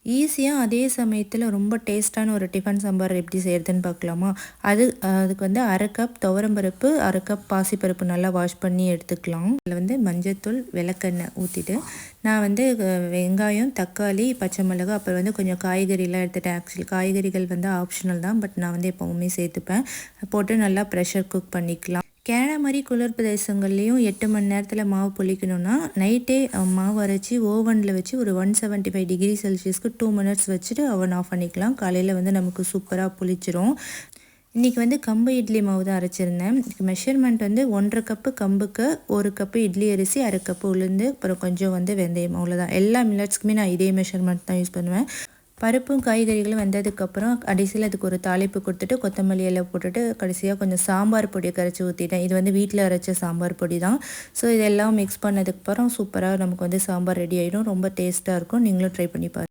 ஈஸியாக அதே சமயத்தில் ரொம்ப டேஸ்ட்டான ஒரு டிஃபன் சாம்பார் எப்படி செய்கிறதுன்னு பார்க்கலாமா? அதுக்கு வந்து 1/2 கப் துவரம்பருப்பு, 1/2 கப் பாசிப்பருப்பு நல்லா வாஷ் பண்ணி எடுத்துக்கலாம். அதில் வந்து மஞ்சத்தூள், விளக்கெண்ணெய் ஊற்றிட்டு நான் வந்து வெங்காயம், தக்காளி, பச்சை மிளகாய், அப்புறம் வந்து கொஞ்சம் காய்கறிலாம் எடுத்துட்டேன். ஆக்சுவலி காய்கறிகள் வந்து ஆப்ஷனல் தான், பட் நான் வந்து எப்போவுமே சேர்த்துப்பேன். போட்டு நல்லா ப்ரெஷர் குக் பண்ணிக்கலாம். கேரளா மாதிரி குளிர் பிரதேசங்கள்லேயும் 8 மணி நேரத்தில் மாவு புளிக்கணும்னா நைட்டே மாவு அரைச்சி ஓவனில் வச்சு ஒரு 175 டிகிரி செல்சியஸ்க்கு 2 மினிட்ஸ் வச்சுட்டு அவன் ஆஃப் பண்ணிக்கலாம். காலையில் வந்து நமக்கு சூப்பராக புளிச்சிரும். இன்றைக்கி வந்து கம்பு இட்லி மாவு தான் அரைச்சிருந்தேன். மெஷர்மெண்ட் வந்து 1.5 கப்பு கம்புக்கு 1 கப்பு இட்லி அரிசி, 1/2 கப்பு உளுந்து, அப்புறம் கொஞ்சம் வந்து வெந்தயம், அவ்வளோதான். எல்லா மில்லட்ஸ்க்குமே நான் இதே மெஷர்மெண்ட் தான் யூஸ் பண்ணுவேன். பருப்பும் காய்கறிகளும் வெந்ததுக்கப்புறம் கடைசியில் அதுக்கு ஒரு தாளிப்பு கொடுத்துட்டு கொத்தமல்லி எல்லாம் போட்டுட்டு கடைசியாக கொஞ்சம் சாம்பார் பொடியை கரைச்சி ஊற்றிட்டேன். இது வந்து வீட்டில் அரைச்ச சாம்பார் பொடி தான். ஸோ இதெல்லாம் மிக்ஸ் பண்ணதுக்கப்புறம் சூப்பராக நமக்கு வந்து சாம்பார் ரெடி ஆகிடும். ரொம்ப டேஸ்ட்டாக இருக்கும். நீங்களும் ட்ரை பண்ணி பாருங்கள்.